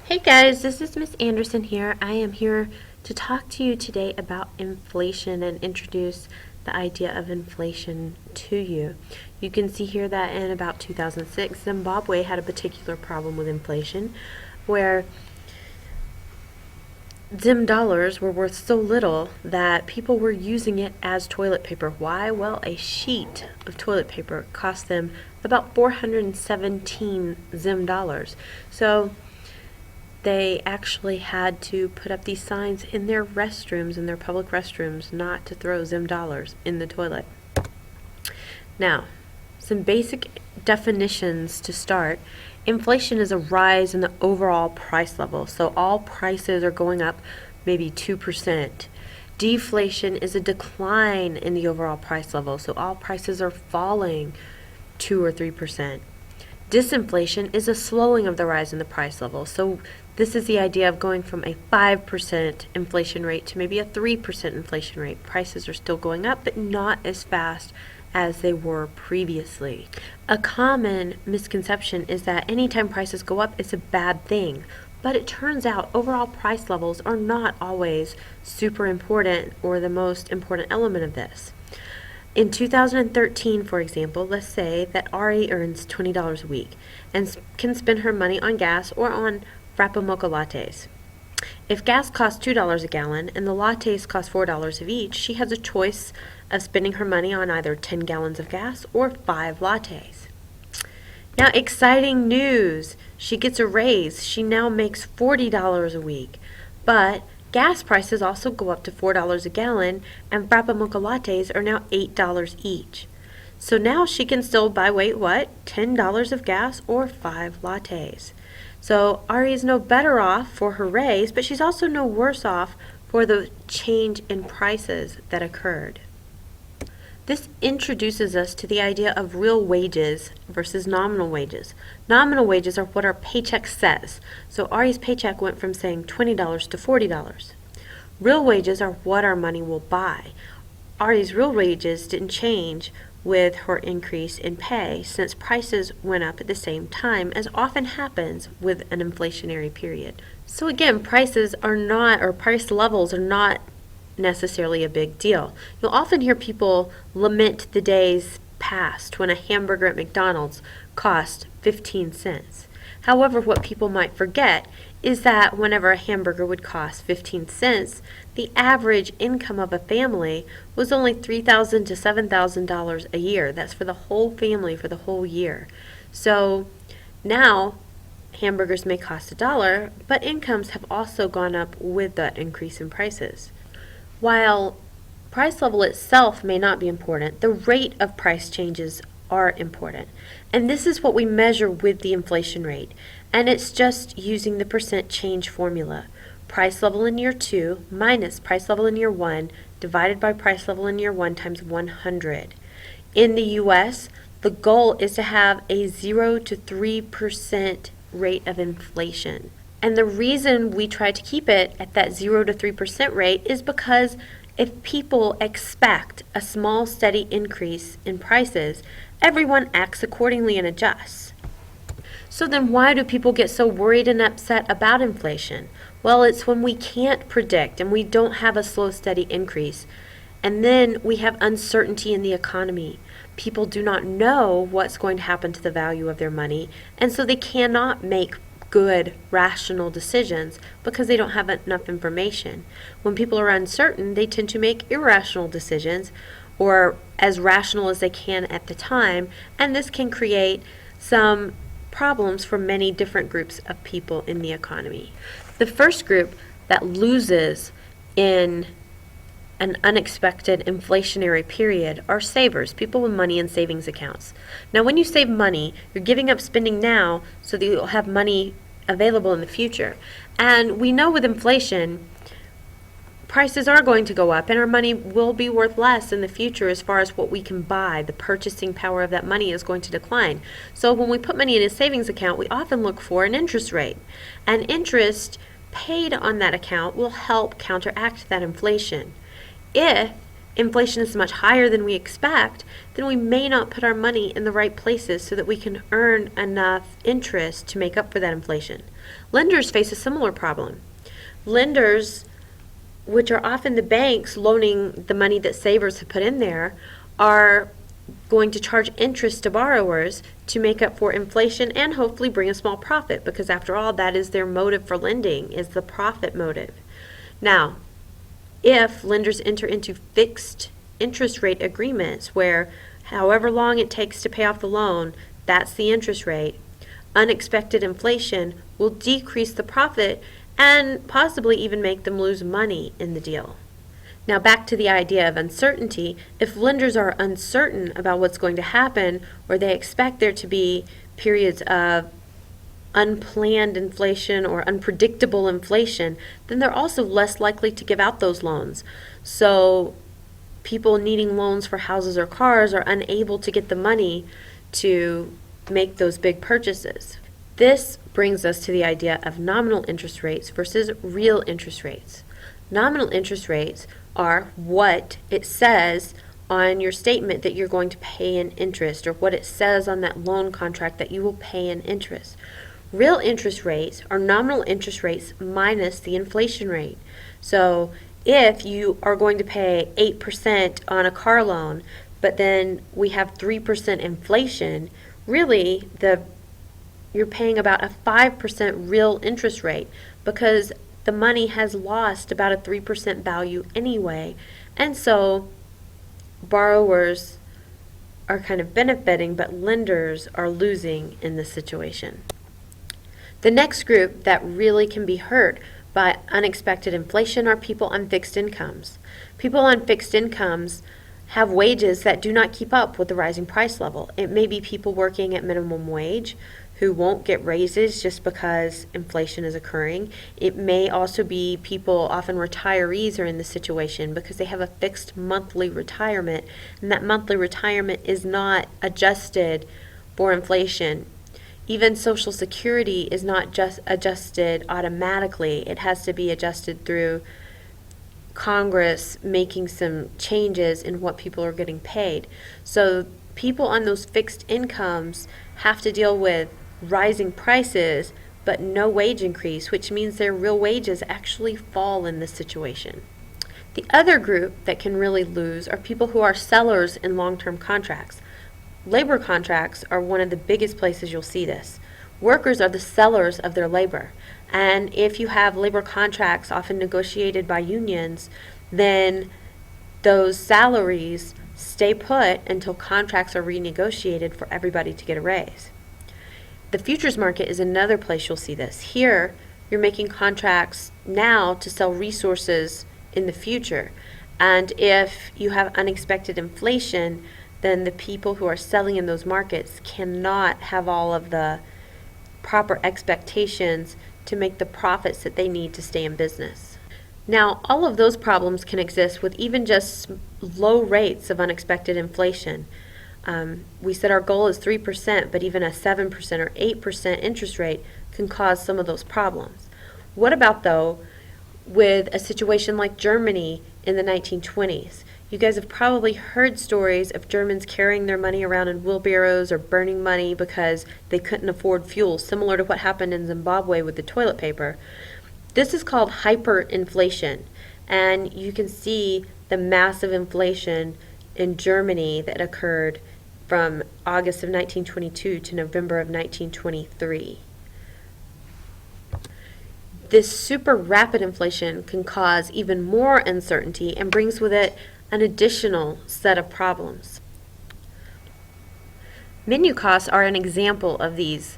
Hey guys, this is Miss Anderson here. I am here to talk to you today about inflation and introduce the idea of inflation to you. You can see here that in about 2006, Zimbabwe had a particular problem with inflation where Zim dollars were worth so little that people were using it as toilet paper. Why? Well, a sheet of toilet paper cost them about 417 Zim dollars. So they actually had to put up these signs in their restrooms, in their public restrooms, not to throw Zim dollars in the toilet. Now, some basic definitions to start. Inflation is a rise in the overall price level. So all prices are going up maybe 2%. Deflation is a decline in the overall price level. So all prices are falling 2 or 3%. Disinflation is a slowing of the rise in the price level. So this is the idea of going from a 5% inflation rate to maybe a 3% inflation rate. Prices are still going up, but not as fast as they were previously. A common misconception is that anytime prices go up, it's a bad thing. But it turns out overall price levels are not always super important or the most important element of this. In 2013, for example, let's say that Ari earns $20 a week and can spend her money on gas or on Frappa Mocha lattes. If gas costs $2 a gallon and the lattes cost $4 of each, she has a choice of spending her money on either 10 gallons of gas or 5 lattes. Now, exciting news! She gets a raise. She now makes $40 a week. But gas prices also go up to $4 a gallon, and Frappa Mocha lattes are now $8 each. So now she can still buy, wait, what? $10 of gas or 5 lattes. So Ari is no better off for her raise, but she's also no worse off for the change in prices that occurred. This introduces us to the idea of real wages versus nominal wages. Nominal wages are what our paycheck says. So Ari's paycheck went from saying $20 to $40. Real wages are what our money will buy. Ari's real wages didn't change with her increase in pay since prices went up at the same time, as often happens with an inflationary period. So again, prices are not, or price levels are not necessarily a big deal. You'll often hear people lament the days past when a hamburger at McDonald's cost 15 cents. However, what people might forget is that whenever a hamburger would cost 15 cents, the average income of a family was only $3,000 to $7,000 a year. That's for the whole family for the whole year. So now hamburgers may cost $1, but incomes have also gone up with that increase in prices. While price level itself may not be important, the rate of price changes are important. And this is what we measure with the inflation rate. And it's just using the percent change formula. Price level in year 2 minus price level in year 1 divided by price level in year 1 times 100. In the U.S., the goal is to have a 0 to 3% rate of inflation. And the reason we try to keep it at that 0 to 3% rate is because if people expect a small steady increase in prices, everyone acts accordingly and adjusts. So then why do people get so worried and upset about inflation? Well, it's when we can't predict and we don't have a slow, steady increase. And then we have uncertainty in the economy. People do not know what's going to happen to the value of their money, and so they cannot make good, rational decisions because they don't have enough information. When people are uncertain, they tend to make irrational decisions, or as rational as they can at the time, and this can create some problems for many different groups of people in the economy. The first group that loses in an unexpected inflationary period are savers, people with money in savings accounts. Now, when you save money, you're giving up spending now so that you'll have money available in the future. And we know with inflation, prices are going to go up and our money will be worth less in the future as far as what we can buy. The purchasing power of that money is going to decline. So when we put money in a savings account, we often look for an interest rate. And interest paid on that account will help counteract that inflation. If inflation is much higher than we expect, then we may not put our money in the right places so that we can earn enough interest to make up for that inflation. Lenders face a similar problem. Lenders, which are often the banks loaning the money that savers have put in there, are going to charge interest to borrowers to make up for inflation and hopefully bring a small profit, because after all, that is their motive for lending, is the profit motive. Now, if lenders enter into fixed interest rate agreements where however long it takes to pay off the loan, that's the interest rate, unexpected inflation will decrease the profit and possibly even make them lose money in the deal. Now back to the idea of uncertainty. If lenders are uncertain about what's going to happen, or they expect there to be periods of unplanned inflation or unpredictable inflation, then they're also less likely to give out those loans. So people needing loans for houses or cars are unable to get the money to make those big purchases. This brings us to the idea of nominal interest rates versus real interest rates. Nominal interest rates are what it says on your statement that you're going to pay in interest, or what it says on that loan contract that you will pay in interest. Real interest rates are nominal interest rates minus the inflation rate. So if you are going to pay 8% on a car loan, but then we have 3% inflation, really you're paying about a 5% real interest rate, because the money has lost about a 3% value anyway. And so borrowers are kind of benefiting, but lenders are losing in this situation. The next group that really can be hurt by unexpected inflation are people on fixed incomes. People on fixed incomes have wages that do not keep up with the rising price level. It may be people working at minimum wage who won't get raises just because inflation is occurring. It may also be people, often retirees, are in this situation because they have a fixed monthly retirement, and that monthly retirement is not adjusted for inflation. Even Social Security is not just adjusted automatically. It has to be adjusted through Congress making some changes in what people are getting paid. So people on those fixed incomes have to deal with rising prices but no wage increase, which means their real wages actually fall in this situation. The other group that can really lose are people who are sellers in long-term contracts. Labor contracts are one of the biggest places you'll see this. Workers are the sellers of their labor. And if you have labor contracts often negotiated by unions, then those salaries stay put until contracts are renegotiated for everybody to get a raise. The futures market is another place you'll see this. Here, you're making contracts now to sell resources in the future. And if you have unexpected inflation, then the people who are selling in those markets cannot have all of the proper expectations to make the profits that they need to stay in business. Now, all of those problems can exist with even just low rates of unexpected inflation. We said our goal is 3%, but even a 7% or 8% interest rate can cause some of those problems. What about, though, with a situation like Germany in the 1920s? You guys have probably heard stories of Germans carrying their money around in wheelbarrows or burning money because they couldn't afford fuel, similar to what happened in Zimbabwe with the toilet paper. This is called hyperinflation, and you can see the massive inflation in Germany that occurred from August of 1922 to November of 1923. This super rapid inflation can cause even more uncertainty and brings with it an additional set of problems. Menu costs are an example of these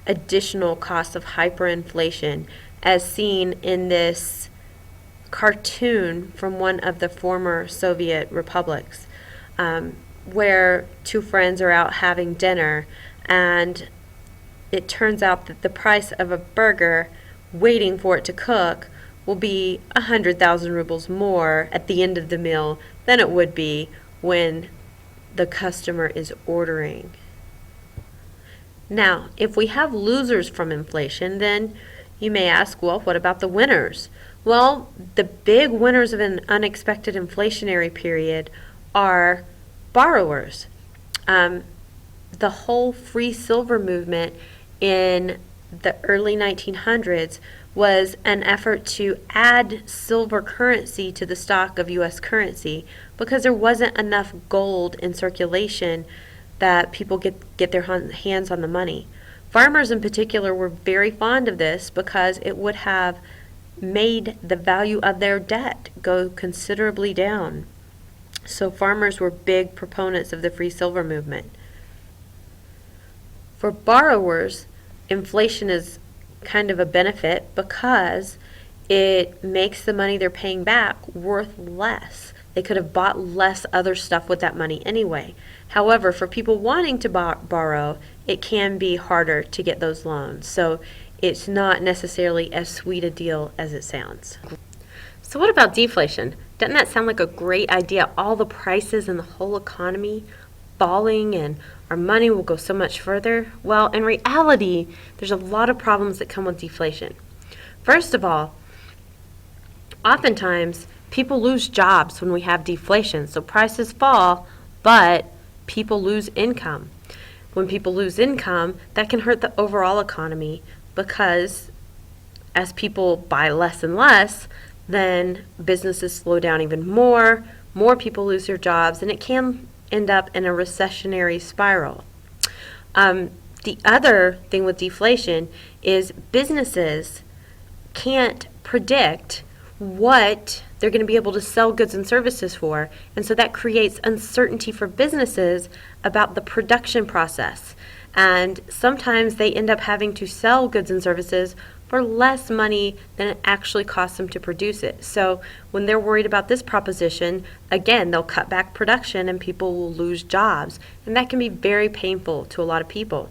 additional costs of hyperinflation, as seen in this cartoon from one of the former Soviet republics, where two friends are out having dinner, and it turns out that the price of a burger, waiting for it to cook, will be 100,000 rubles more at the end of the meal than it would be when the customer is ordering. Now, if we have losers from inflation, then you may ask, well, what about the winners? Well, the big winners of an unexpected inflationary period are borrowers. The whole free silver movement in the early 1900s was an effort to add silver currency to the stock of U.S. currency because there wasn't enough gold in circulation that people get their hands on the money. Farmers in particular were very fond of this because it would have made the value of their debt go considerably down. So farmers were big proponents of the free silver movement. For borrowers, inflation is kind of a benefit because it makes the money they're paying back worth less. They could have bought less other stuff with that money anyway. However, for people wanting to borrow, it can be harder to get those loans. So it's not necessarily as sweet a deal as it sounds. So what about deflation? Doesn't that sound like a great idea? All the prices in the whole economy falling and our money will go so much further. Well, in reality, there's a lot of problems that come with deflation. First of all, oftentimes people lose jobs when we have deflation. So prices fall, but people lose income. When people lose income, that can hurt the overall economy because as people buy less and less, then businesses slow down even more people lose their jobs, and it can end up in a recessionary spiral. The other thing with deflation is businesses can't predict what they're going to be able to sell goods and services for, and so that creates uncertainty for businesses about the production process. And sometimes they end up having to sell goods and services for less money than it actually costs them to produce it. So when they're worried about this proposition, again, they'll cut back production and people will lose jobs. And that can be very painful to a lot of people.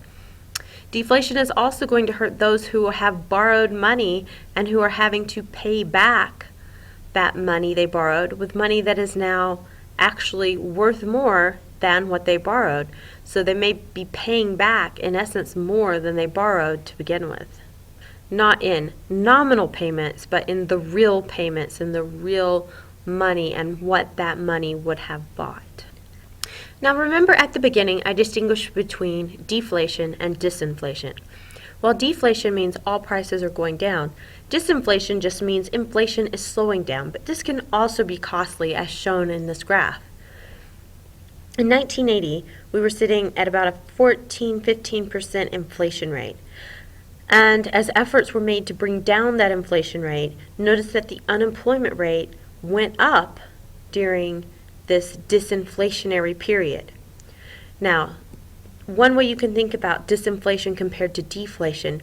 Deflation is also going to hurt those who have borrowed money and who are having to pay back that money they borrowed with money that is now actually worth more than what they borrowed. So they may be paying back, in essence, more than they borrowed to begin with. Not in nominal payments, but in the real payments and the real money and what that money would have bought. Now remember at the beginning I distinguished between deflation and disinflation. While deflation means all prices are going down, disinflation just means inflation is slowing down, but this can also be costly as shown in this graph. In 1980, we were sitting at about a 14-15% inflation rate. And as efforts were made to bring down that inflation rate, notice that the unemployment rate went up during this disinflationary period. Now, one way you can think about disinflation compared to deflation,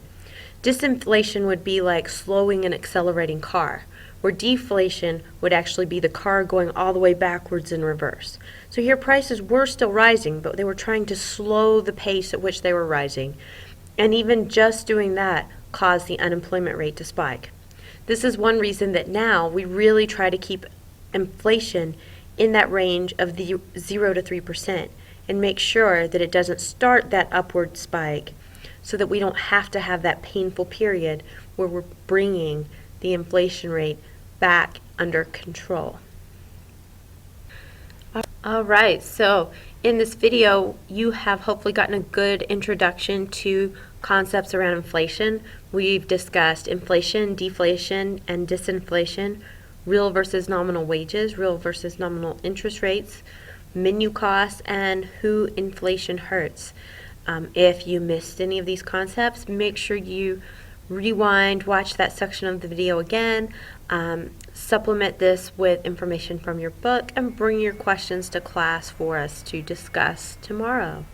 disinflation would be like slowing an accelerating car, where deflation would actually be the car going all the way backwards in reverse. So here prices were still rising, but they were trying to slow the pace at which they were rising. And even just doing that caused the unemployment rate to spike. This is one reason that now we really try to keep inflation in that range of the 0 to 3% and make sure that it doesn't start that upward spike so that we don't have to have that painful period where we're bringing the inflation rate back under control. All right, so in this video, you have hopefully gotten a good introduction to concepts around inflation. We've discussed inflation, deflation, and disinflation, real versus nominal wages, real versus nominal interest rates, menu costs, and who inflation hurts. If you missed any of these concepts, make sure you rewind, watch that section of the video again, supplement this with information from your book, and bring your questions to class for us to discuss tomorrow.